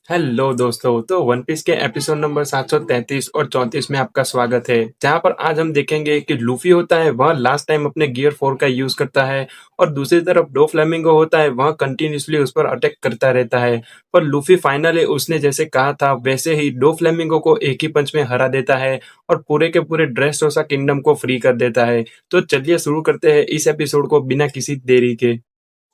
Hello दोस्तों, तो one piece के एपिसोड नंबर 733 और 34 में आपका स्वागत है। जहां पर आज हम देखेंगे कि लूफी होता है वह लास्ट टाइम अपने गियर 4 का यूज करता है और दूसरी तरफ डो फ्लेमिंगो होता है वह कंटिन्यूअसली उस पर अटैक करता रहता है। पर लूफी फाइनली उसने जैसे कहा था वैसे ही डो फ्लेमिंगो को एक ही पंच में हरा देता है और पूरे के पूरे ड्रेसरोसा किंगडम को फ्री कर देता है। तो चलिए शुरू करते हैं इस एपिसोड को बिना किसी देरी के।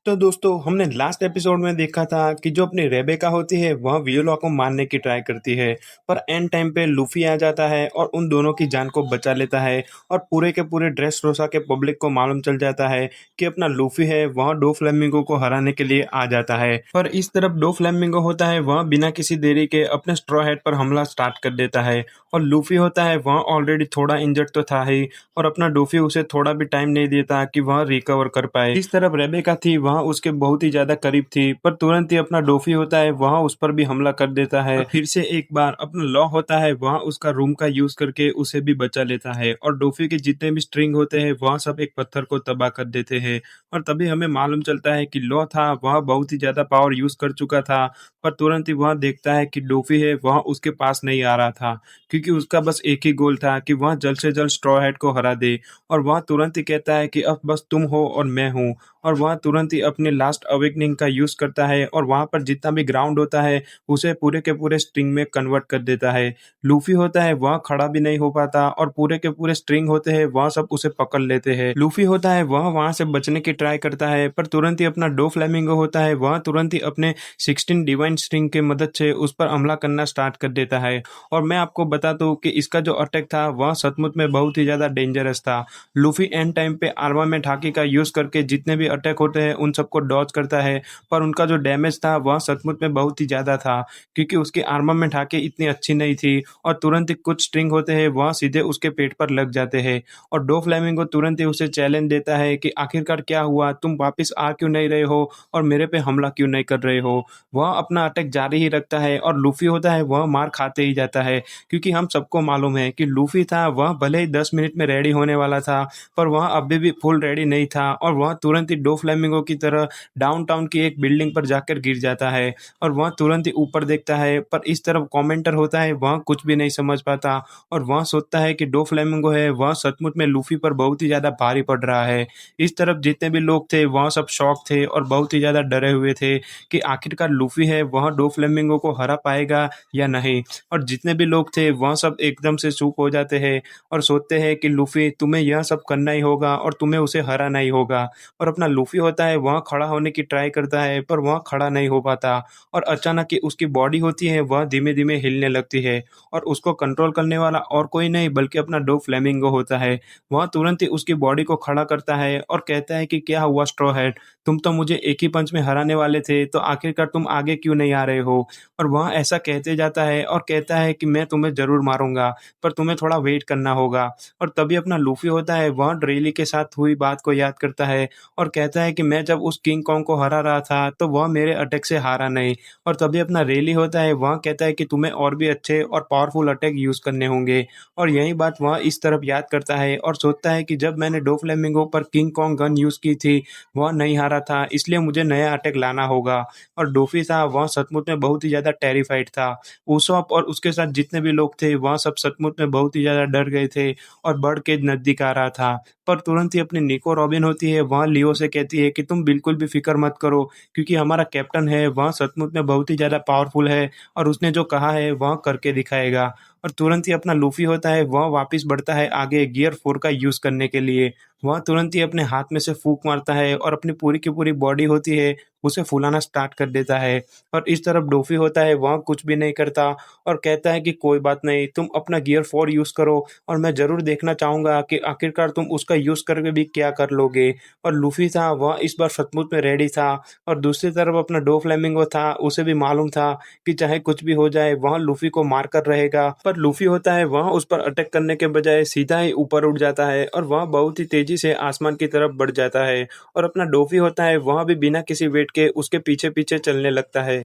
तो दोस्तों हमने लास्ट एपिसोड में देखा था कि जो अपनी रेबेका होती है वह वियोला को मारने की ट्राई करती है, पर एंड टाइम पे लूफी आ जाता है और उन दोनों की जान को बचा लेता है। और पूरे के पूरे ड्रेस रोसा के पब्लिक को मालूम चल जाता है कि अपना लूफी है वह डो फ्लेमिंगो को हराने के लिए आ जाता है। पर इस तरफ डो फ्लेमिंगो होता है वह बिना किसी देरी के अपने स्ट्रॉ हेड पर हमला स्टार्ट कर देता है और लूफी होता है वह ऑलरेडी थोड़ा इंजर्ड तो था ही और अपना डोफी उसे थोड़ा भी टाइम नहीं देता कि वह रिकवर कर पाए। इस तरफ रेबेका थी वह उसके बहुत ही ज्यादा करीब थी, पर तुरंत ही अपना डोफी होता है वह उस पर भी हमला कर देता है। फिर से एक बार अपना लॉ होता है वह उसका रूम का यूज करके उसे भी बचा लेता है और डोफी के जितने भी स्ट्रिंग होते हैं वह सब एक पत्थर को तबाह कर देते हैं। और तभी हमें मालूम चलता है कि लॉ था वह बहुत ही ज्यादा पावर यूज कर चुका था, पर तुरंत ही वह देखता है कि डोफी है वह उसके पास नहीं आ रहा था, क्योंकि उसका बस एक ही गोल था कि वह जल्द से जल्द स्ट्रॉ हैट को हरा दे। और वह तुरंत ही कहता है कि अब बस तुम हो और मैं हूँ। और वह तुरंत ही अपने लास्ट अवेकनिंग का यूज करता है और वहां पर जितना भी ग्राउंड होता है उसे पूरे के पूरे स्ट्रिंग में कन्वर्ट कर देता है। लूफी होता है वह खड़ा भी नहीं हो पाता और पूरे के पूरे स्ट्रिंग होते हैं वह सब उसे पकड़ लेते हैं। लूफी होता है वह वहां से बचने की ट्राई करता है, पर तुरंत ही अपना डो फ्लेमिंगो होता है वह तुरंत ही अपने 16 डिवाइन स्ट्रिंग की मदद से उस पर हमला करना स्टार्ट कर देता है। और मैं आपको बता दूं कि इसका जो अटैक था वह सचमुच में बहुत ही ज्यादा डेंजरस था। लूफी एंड टाइम पे आर्मामेंट हाकी का यूज करके जितने भी अटैक होते हैं उन सबको डॉज करता है, पर उनका जो डैमेज था वह सचमुच में बहुत ही ज्यादा था, क्योंकि उसकी आर्मामेंट हाकी इतनी अच्छी नहीं थी और तुरंत ही कुछ स्ट्रिंग होते हैं वह सीधे उसके पेट पर लग जाते हैं। और डो फ्लेमिंगो तुरंत ही उसे चैलेंज देता है कि आखिरकार क्या हुआ, तुम वापस आ क्यों नहीं रहे हो और मेरे पे हमला क्यों नहीं कर रहे हो। वह अपना अटैक जारी ही रखता है और लूफी होता है वह मार खाते ही जाता है, क्योंकि हम सबको मालूम है कि लूफी था वह भले ही 10 मिनट में रेडी होने वाला था, पर वह अभी भी फुल रेडी नहीं था और वह तुरंत ही डो फ्लेमिंगो की तरह डाउनटाउन की एक बिल्डिंग पर जाकर गिर जाता है। और वह तुरंत ही ऊपर देखता है, पर इस तरफ कमेंटर होता है वह कुछ भी नहीं समझ पाता और वह सोचता है कि डो फ्लेमिंगो है वह सचमुच में लूफी पर बहुत ही ज्यादा भारी पड़ रहा है। इस तरफ जितने भी लोग थे वह सब शॉक थे और बहुत ही ज्यादा डरे हुए थे कि आखिरकार लूफी है वह डो फ्लेमिंगो को हरा पाएगा या नहीं। और जितने भी लोग थे वह सब एकदम से चूप हो जाते हैं और सोचते हैं कि लूफी तुम्हें यह सब करना ही होगा और तुम्हें उसे हराना ही होगा। और अपना लूफी होता है वह खड़ा होने की ट्राई करता है, पर वह खड़ा नहीं हो पाता और अचानक ही उसकी बॉडी होती है वह धीमे धीमे हिलने लगती है और उसको कंट्रोल करने वाला और कोई नहीं बल्कि अपना डो फ्लेमिंगो होता है। वह तुरंत ही उसकी बॉडी को खड़ा करता है और कहता है कि क्या हुआ स्ट्रॉ हैट, तुम तो मुझे एक ही पंच में हराने वाले थे, तो आखिरकार तुम आगे क्यों नहीं आ रहे हो। और वह ऐसा कहते जाता है और कहता है कि मैं तुम्हें जरूर मारूंगा, पर तुम्हें थोड़ा वेट करना होगा। और तभी अपना लूफी होता है वह ड्रेली के साथ हुई बात को याद करता है और कहता है कि मैं जब उस किंग कॉन्ग को हरा रहा था तो वह मेरे अटैक से हारा नहीं। और तभी अपना रेली होता है वह कहता है कि तुम्हें और भी अच्छे और पावरफुल अटैक यूज करने होंगे। और यही बात वह इस तरफ याद करता है और सोचता है कि जब मैंने डो फ्लेमिंगो पर किंग कॉन्ग गन यूज की थी वह नहीं हारा था, इसलिए मुझे नया अटैक लाना होगा। और डोफी था वह सचमुच में बहुत ही ज्यादा टेरिफाइड था। उsopp और उसके साथ जितने भी लोग थे वह सब सचमुच में बहुत ही ज्यादा डर गए थे और बढ़ के नजदीक आ रहा था। पर तुरंत ही अपनी निको रॉबिन होती है वह लियो से कहती है कि तुम बिल्कुल भी फिक्र मत करो, क्योंकि हमारा कैप्टन है वह सचमुच में बहुत ही ज्यादा पावरफुल है और उसने जो कहा है वह करके दिखाएगा। और तुरंत ही अपना लूफी होता है वह वापस बढ़ता है आगे गियर 4 का यूज करने के लिए। वह तुरंत ही अपने हाथ में से फूंक मारता है और अपनी पूरी की पूरी बॉडी होती है उसे फुलाना स्टार्ट कर देता है। और इस तरफ डोफी होता है वह कुछ भी नहीं करता और कहता है कि कोई बात नहीं, तुम अपना गियर 4 यूज करो और मैं जरूर देखना चाहूंगा कि आखिरकार तुम उसका यूज करके भी क्या कर लोगे। और लूफी था वह इस बार सचमुच में रेडी था और दूसरी तरफ अपना डो फ्लेमिंगो था उसे भी मालूम था कि चाहे कुछ भी हो जाए वह लूफी को मार कर रहेगा। पर लूफी होता है वह उस पर अटैक करने के बजाय सीधा ही ऊपर उड़ जाता है और वह बहुत ही तेजी से आसमान की तरफ बढ़ जाता है। और अपना डोफी होता है वह भी बिना किसी वेट के उसके पीछे पीछे चलने लगता है।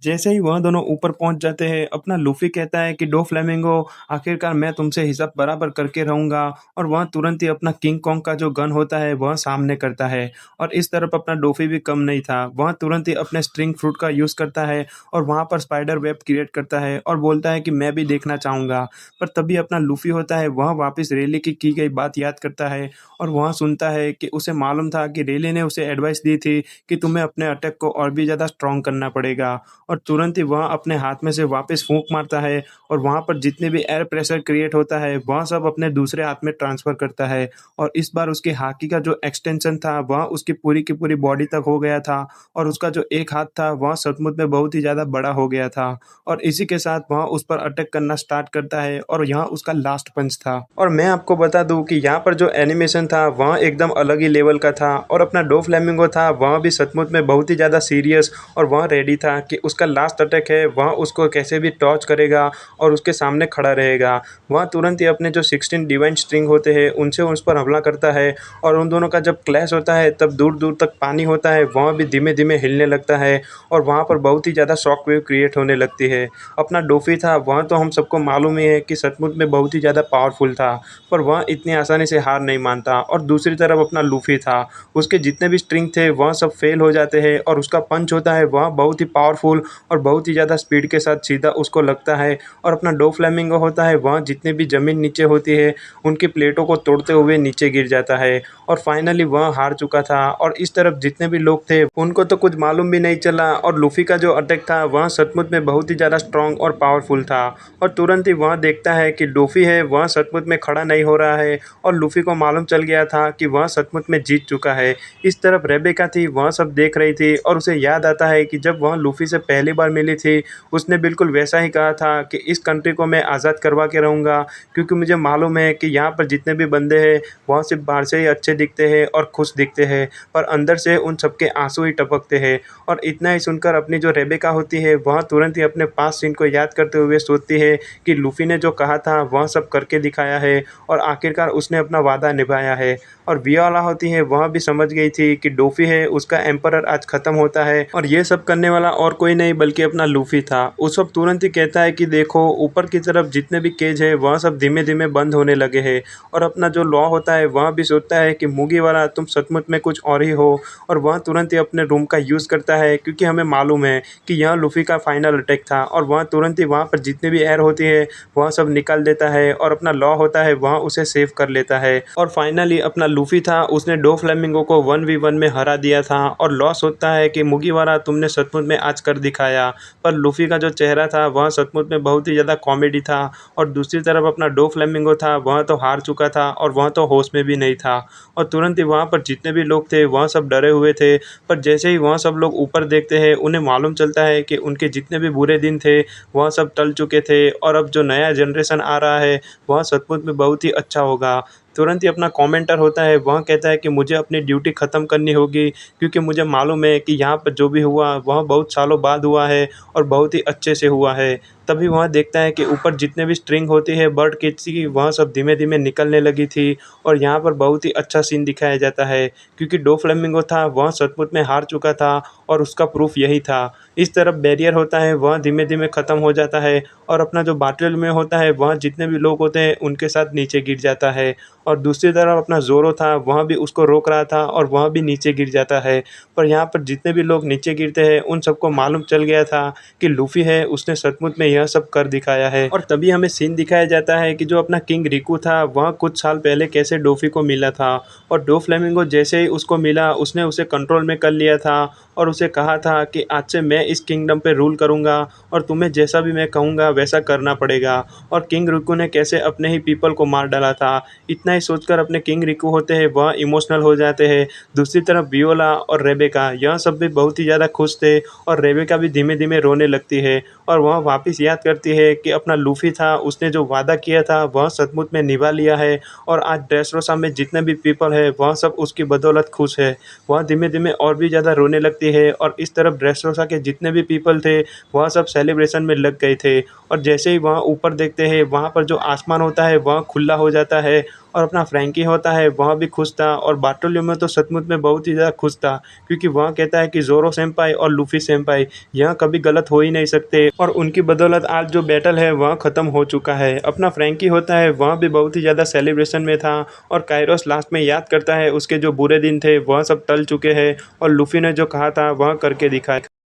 जैसे ही वह दोनों ऊपर पहुँच जाते हैं, अपना लूफ़ी कहता है कि डोफ्लेमिंगो आखिरकार मैं तुमसे हिसाब बराबर करके रहूँगा, और वह तुरंत ही अपना किंग कॉन्ग का जो गन होता है वह सामने करता है। और इस तरफ अपना डोफ़ी भी कम नहीं था, वह तुरंत ही अपने स्ट्रिंग फ्रूट का यूज़ करता है और वहाँ पर स्पाइडर वेब क्रिएट करता है और बोलता है कि मैं भी देखना चाहूँगा। पर तभी अपना लूफ़ी होता है वह वापस रेले की गई बात याद करता है और वह सुनता है कि उसे मालूम था कि रेले ने उसे एडवाइस दी थी कि तुम्हें अपने अटैक को और भी ज़्यादा स्ट्रॉन्ग करना पड़ेगा। और तुरंत ही वह अपने हाथ में से वापस फूंक मारता है और वहाँ पर जितने भी एयर प्रेशर क्रिएट होता है वह सब अपने दूसरे हाथ में ट्रांसफ़र करता है। और इस बार उसकी हाकी का जो एक्सटेंशन था वह उसकी पूरी की पूरी बॉडी तक हो गया था और उसका जो एक हाथ था वह सचमुच में बहुत ही ज़्यादा बड़ा हो गया था। और इसी के साथ वह उस पर अटैक करना स्टार्ट करता है और यह उसका लास्ट पंच था। और मैं आपको बता दूं कि यहाँ पर जो एनिमेशन था वह एकदम अलग ही लेवल का था और अपना डोफ्लेमिंगो था वह भी सचमुच में बहुत ही ज़्यादा सीरियस और वह रेडी था कि उसका लास्ट अटैक है वह उसको कैसे भी टॉर्च करेगा और उसके सामने खड़ा रहेगा। वह तुरंत ही अपने जो 16 डिवाइन स्ट्रिंग होते हैं उनसे उस पर हमला करता है और उन दोनों का जब क्लैश होता है तब दूर दूर तक पानी होता है वह भी धीमे धीमे हिलने लगता है और वहाँ पर बहुत ही ज़्यादा शॉक वेव क्रिएट होने लगती है। अपना डोफी था वह तो हम सबको मालूम ही है कि सचमुच में बहुत ही ज़्यादा पावरफुल था, पर वह इतनी आसानी से हार नहीं मानता। और दूसरी तरफ अपना लूफी था, उसके जितने भी स्ट्रिंग थे वह सब फेल हो जाते हैं और उसका पंच होता है वह बहुत ही पावरफुल और बहुत ही ज़्यादा स्पीड के साथ सीधा उसको लगता है। और अपना डोफ्लेमिंगो होता है वह जितने भी ज़मीन नीचे होती है उनकी प्लेटों को तोड़ते हुए नीचे गिर जाता है और फाइनली वह हार चुका था। और इस तरफ जितने भी लोग थे उनको तो कुछ मालूम भी नहीं चला और लूफी का जो अटैक था वह सचमुच में बहुत ही ज़्यादा स्ट्रॉन्ग और पावरफुल था। और तुरंत ही वह देखता है कि डोफी है वह सचमुच में खड़ा नहीं हो रहा है और लूफी को मालूम चल गया था कि वह सचमुच में जीत चुका है। इस तरफ रेबेका थी वह सब देख रही थी और उसे याद आता है कि जब वह लूफी से पहली बार मिली थी उसने बिल्कुल वैसा ही कहा था कि इस कंट्री को मैं आज़ाद करवा के रहूँगा, क्योंकि मुझे मालूम है कि यहाँ पर जितने भी बंदे हैं वह सिर्फ बाहर से ही अच्छे दिखते हैं और खुश दिखते हैं, पर अंदर से उन सबके आंसू ही टपकते हैं। और इतना ही सुनकर अपनी जो रेबेका होती है वह तुरंत ही अपने पास सीन को याद करते हुए सोचती है कि लूफी ने जो कहा था वह सब करके दिखाया है और आखिरकार उसने अपना वादा निभाया है। और वियोला होती है वह भी समझ गई थी कि डोफी है उसका एम्परर आज खत्म होता है और ये सब करने वाला और कोई नहीं बल्कि अपना लूफी था। उस वक्त तुरंत ही कहता है कि देखो ऊपर की तरफ जितने भी केज है वह सब धीमे धीमे बंद होने लगे हैं। और अपना जो लॉ होता है वह भी सोचता है कि मुगी वाला तुम सचमुच में कुछ और ही हो। और वह तुरंत ही अपने रूम का यूज़ करता है क्योंकि हमें मालूम है कि यह लूफी का फाइनल अटैक था और वह तुरंत ही वहाँ पर जितने भी एयर होती है वह सब निकाल देता है और अपना लॉ होता है वह उसे सेव कर लेता है। और फाइनली अपना लूफी था उसने डोफ्लेमिंगो को 1v1 में हरा दिया था और लॉ सोचता है कि मुगीवारा तुमने सचमुच में आज कर दिखाया। पर लूफी का जो चेहरा था वह सचमुच में बहुत ही ज़्यादा कॉमेडी था और दूसरी तरफ अपना डोफ्लेमिंगो था वह तो हार चुका था और वह तो होश में भी नहीं था। और तुरंत ही वहाँ पर जितने भी लोग थे वह सब डरे हुए थे, पर जैसे ही वह सब लोग ऊपर देखते हैं उन्हें मालूम चलता है कि उनके जितने भी बुरे दिन थे वह सब टल चुके थे और अब जो नया जनरेशन आ रहा है वह सचमुच में बहुत ही अच्छा होगा। तुरंत ही अपना कमेंटर होता है वह कहता है कि मुझे अपनी ड्यूटी ख़त्म करनी होगी, क्योंकि मुझे मालूम है कि यहाँ पर जो भी हुआ वह बहुत सालों बाद हुआ है और बहुत ही अच्छे से हुआ है। तभी वह देखता है कि ऊपर जितने भी स्ट्रिंग होती है बर्ड किड्स की वह सब धीमे धीमे निकलने लगी थी और यहाँ पर बहुत ही अच्छा सीन दिखाया जाता है, क्योंकि डोफ्लेमिंगो था वह सचमुच में हार चुका था और उसका प्रूफ यही था। इस तरफ बैरियर होता है वह धीमे धीमे ख़त्म हो जाता है और अपना जो बाटल में होता है वह जितने भी लोग होते हैं उनके साथ नीचे गिर जाता है। और दूसरी तरफ अपना ज़ोरो था वह भी उसको रोक रहा था और वह भी नीचे गिर जाता है। पर यहाँ पर जितने भी लोग नीचे गिरते हैं उन सबको मालूम चल गया था कि लूफी है उसने सचमुच में यह सब कर दिखाया है। और तभी हमें सीन दिखाया जाता है कि जो अपना किंग रिकू था वह कुछ साल पहले कैसे डोफी को मिला था और डोफ्लेमिंगो जैसे ही उसको मिला उसने उसे कंट्रोल में कर लिया था और उसे कहा था कि आज से मैं इस किंगडम पे रूल करूँगा और तुम्हें जैसा भी मैं कहूँगा वैसा करना पड़ेगा। और किंग रिकू ने कैसे अपने ही पीपल को मार डाला था, इतना ही सोचकर अपने किंग रिकू होते हैं वह इमोशनल हो जाते हैं। दूसरी तरफ वियोला और रेबेका यह सब भी बहुत ही ज़्यादा खुश थे और रेबेका भी धीमे धीमे रोने लगती है और वह वापस याद करती है कि अपना लूफी था उसने जो वादा किया था वह सचमुच में निभा लिया है और आज ड्रेसरोसा में जितने भी पीपल है वह सब उसकी बदौलत खुश है। वह धीमे धीमे और भी ज़्यादा रोने लगती है और इस तरफ ड्रेसरोसा के जितने भी पीपल थे वह सब सेलिब्रेशन में लग गए थे। और जैसे ही वहाँ ऊपर देखते हैं वहाँ पर जो आसमान होता है वह खुला हो जाता है और अपना फ्रैंकी होता है वह भी खुश था और बार्टोल्मेओ तो सचमुच में बहुत ही ज़्यादा खुश था क्योंकि वह कहता है कि ज़ोरो सेंपाई और लूफ़ी सेंपाई यह कभी गलत हो ही नहीं सकते और उनकी बदौलत आज जो बैटल है वह ख़त्म हो चुका है। अपना फ्रैंकी होता है वह भी बहुत ही ज़्यादा सेलिब्रेशन में था और काइरोस लास्ट में याद करता है उसके जो बुरे दिन थे वह सब टल चुके हैं और लूफ़ी ने जो कहा था वह करके दिखाया।